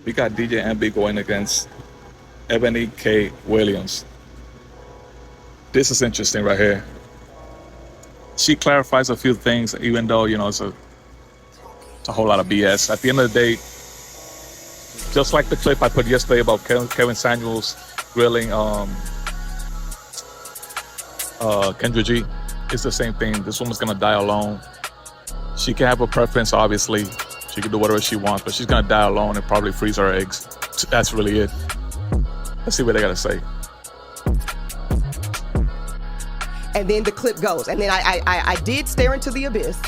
We got DJ MB going against Ebony K. Williams. This is interesting right here. She clarifies a few things, even though, it's a whole lot of BS. At the end of the day, just like the clip I put yesterday about Kevin Samuels grilling Kendra G, it's the same thing. This woman's gonna die alone. She can have a preference, obviously. She can do whatever she wants, but she's gonna die alone and probably freeze her eggs. That's really it. Let's see what they gotta say. And then the clip goes. And then I did stare into the abyss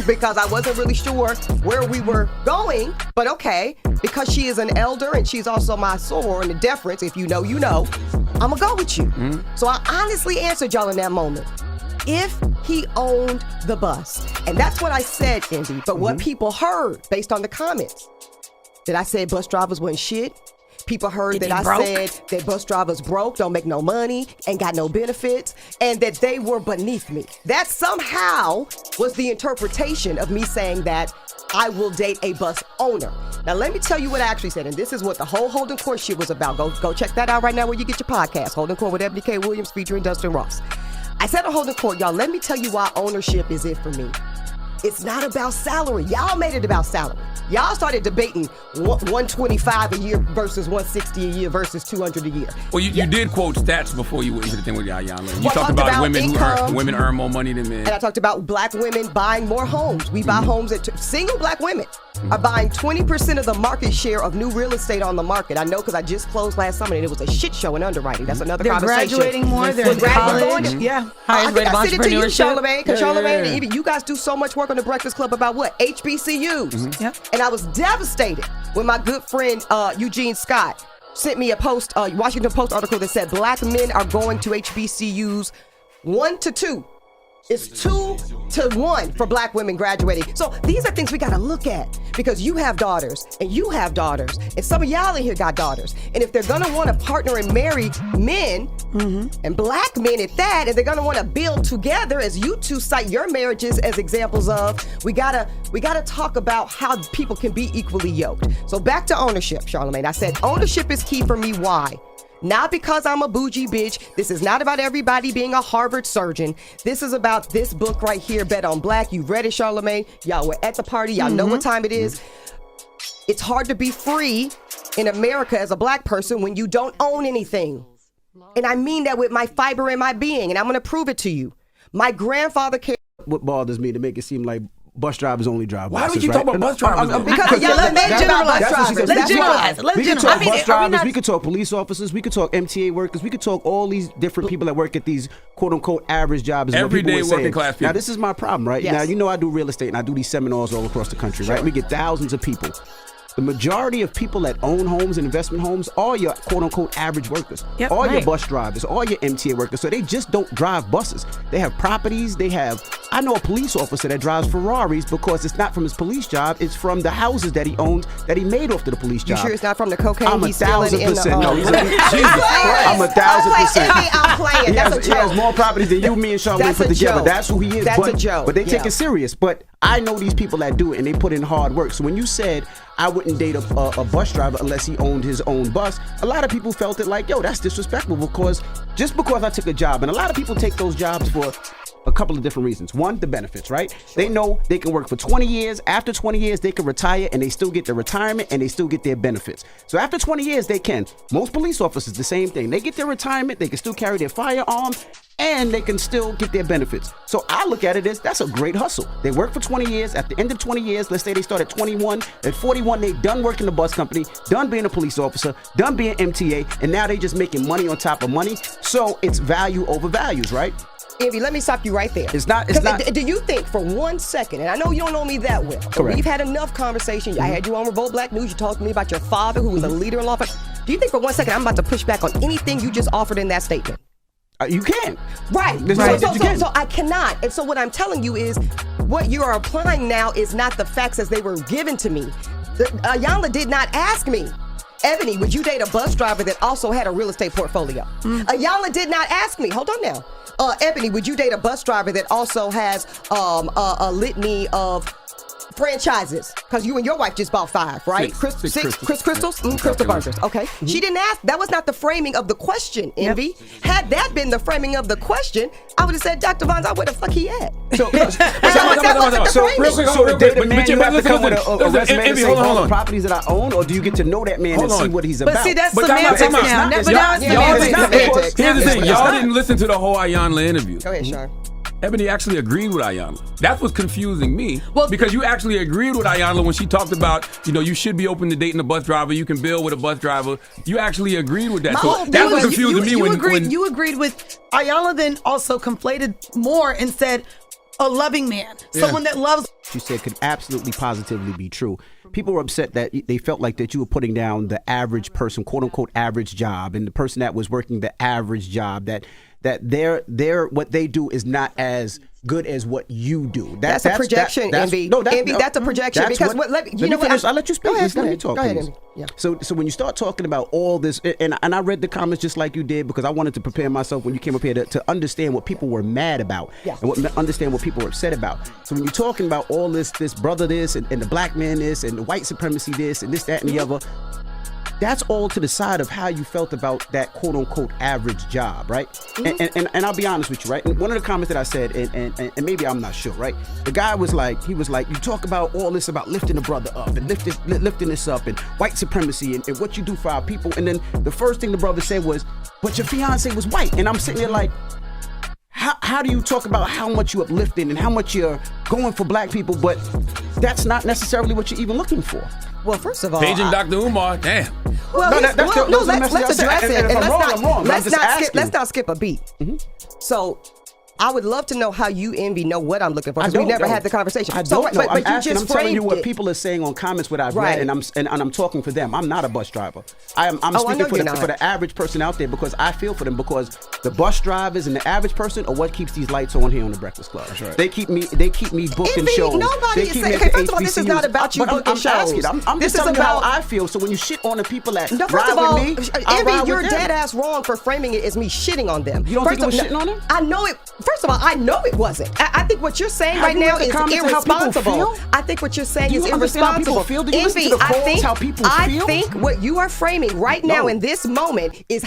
because I wasn't really sure where we were going. But okay, because she is an elder and she's also my soror in the deference, if you know, you know, I'm going to go with you. Mm-hmm. So I honestly answered y'all in that moment. If he owned the bus. And that's what I said, Indy. But what people heard based on the comments, that I said bus drivers wasn't shit. People heard that I said that bus drivers broke, don't make no money, ain't got no benefits, and that they were beneath me. That somehow was the interpretation of me saying that I will date a bus owner. Now, let me tell you what I actually said, and this is what the whole Holding Court shit was about. Go check that out right now where you get your podcast, Holding Court with Eboni K. Williams featuring Dustin Ross. I said on Holding Court, y'all, let me tell you why ownership is it for me. It's not about salary. Y'all made it about salary. Y'all started debating $125 a year versus $160 a year versus $200 a year. Well, you did quote stats before you went into the thing with Yana. You talked about women earn more money than men. And I talked about black women buying more homes. We buy homes at single black women are buying 20% of the market share of new real estate on the market. I know because I just closed last summer and it was a shit show in underwriting. That's another conversation. They're graduating more. They're in college. Yeah. Highest rate of I said it to you, entrepreneurship. Charlamagne, because Charlamagne, you guys do so much work on the Breakfast Club about what? HBCUs. Mm-hmm. Yeah. And I was devastated when my good friend Eugene Scott sent me a post, Washington Post article that said black men are going to HBCUs 1 to 2. It's 2 to 1 for black women graduating. So these are things we got to look at because you have daughters and you have daughters and some of y'all in here got daughters. And if they're going to want to partner and marry men and black men at that, and they're going to want to build together, as you two cite your marriages as examples of, we gotta talk about how people can be equally yoked. So back to ownership, Charlamagne. I said ownership is key for me. Why? Not because I'm a bougie bitch. This is not about everybody being a Harvard surgeon. This is about this book right here, Bet on Black. You've read it, Charlamagne. Y'all were at the party. Y'all know what time it is. It's hard to be free in America as a black person when you don't own anything. And I mean that with my fiber and my being, and I'm going to prove it to you. My grandfather came. What bothers me to make it seem like bus drivers only drive buses. Why would you talk about bus drivers? Because let's generalize drivers. Let's generalize. We could talk bus drivers, we could talk police officers, we could talk MTA workers, we could talk all these different people that work at these quote-unquote average jobs. Everyday working class people. Now, this is my problem, right? Yes. Now, I do real estate and I do these seminars all across the country, right? We get thousands of people. The majority of people that own homes and investment homes are your quote-unquote average workers. Yep, all your bus drivers, all your MTA workers. So they just don't drive buses. They have properties. I know a police officer that drives Ferraris because it's not from his police job. It's from the houses that he owned that he made off to the police job. You sure it's not from the cocaine I'm he's stealing in the I'm 1,000%. I'm playing. That's a joke. He has more properties than you, me, and Charlamagne put together. That's who he is. That's a joke. But they take it serious. But I know these people that do it and they put in hard work. So when you said I wouldn't date a bus driver unless he owned his own bus, a lot of people felt it like, yo, that's disrespectful because I took a job. And a lot of people take those jobs for a couple of different reasons. One, the benefits, right? Sure. They know they can work for 20 years. After 20 years, they can retire and they still get their retirement and they still get their benefits. So after 20 years, they can. Most police officers, the same thing. They get their retirement, they can still carry their firearm, and they can still get their benefits. So I look at it as that's a great hustle. They work for 20 years. At the end of 20 years, let's say they start at 21. At 41, they done working the bus company, done being a police officer, done being MTA, and now they just making money on top of money. So it's value over values, right? Envy, let me stop you right there. It's not. Do you think for 1 second, and I know you don't know me that well, but we've had enough conversation. I had you on Revolt Black News. You talked to me about your father, who was a leader in law. Do you think for 1 second I'm about to push back on anything you just offered in that statement? You can. Right. So I cannot. And so what I'm telling you is what you are applying now is not the facts as they were given to me. Ayanla did not ask me, Eboni, would you date a bus driver that also had a real estate portfolio? Ayanla did not ask me. Hold on now. Eboni, would you date a bus driver that also has a litany of franchises, because you and your wife just bought 5, right? Six Crystals? Crystal burgers. Okay. She didn't ask. That was not the framing of the question, Envy. Had that been the framing of the question, I would have said, Dr. Von, where the fuck he at? So real quick, the man, you have to come with a resume to say all the properties that I own, or do you get to know that man and see what he's about? But see, that's semantics now. But now it's semantics. Here's the thing. Y'all didn't listen to the whole Iyanla interview. Go ahead, Sean. Eboni actually agreed with Iyanla. That's what's confusing me. Because you actually agreed with Iyanla when she talked about, you should be open to dating a bus driver. You can build with a bus driver. You actually agreed with that. So that's what confusing me. You agreed with Iyanla, then also conflated more and said a loving man. Someone that loves. She said could absolutely positively be true. People were upset that they felt like that you were putting down the average person, quote unquote average job, and the person that was working the average job, that their what they do is not as good as what you do. That's a projection, Envy. Envy, that's a projection. Because I'll let you speak. Let me talk. Go ahead, Envy. Yeah. So when you start talking about all this, and I read the comments just like you did, because I wanted to prepare myself when you came up here to understand what people were mad about and understand what people were upset about. So when you're talking about all this brother this and the black man this and the white supremacy this and this, that, and the other, that's all to the side of how you felt about that quote unquote average job, right? And I'll be honest with you, right? And one of the comments that I said, and maybe I'm not sure, right? The guy was like, you talk about all this about lifting a brother up and lifting this up and white supremacy and what you do for our people. And then the first thing the brother said was, but your fiance was white. And I'm sitting there like, how do you talk about how much you're uplifting and how much you're going for black people, but that's not necessarily what you're even looking for? Well, first of all, paging Dr. Umar, damn. Let's address it, and let's not skip a beat. So, I would love to know how you, Envy, know what I'm looking for, because we never had the conversation. I don't know. I'm telling you what people are saying on comments, what I've read, and I'm talking for them. I'm not a bus driver. I'm speaking for the average person out there, because I feel for them, because the bus drivers and the average person are what keeps these lights on here on the Breakfast Club. That's right. They keep me booking shows. Nobody is saying, first of all, this is not about you booking shows. I'm just telling you how I feel. So when you shit on the people that ride with me, Envy, you're dead ass wrong for framing it as me shitting on them. You don't think it was shitting on them? I know it. First of all, I know it wasn't. I think what you're saying right now is irresponsible. I think what you're saying is irresponsible. Envy, I think what you are framing right now in this moment is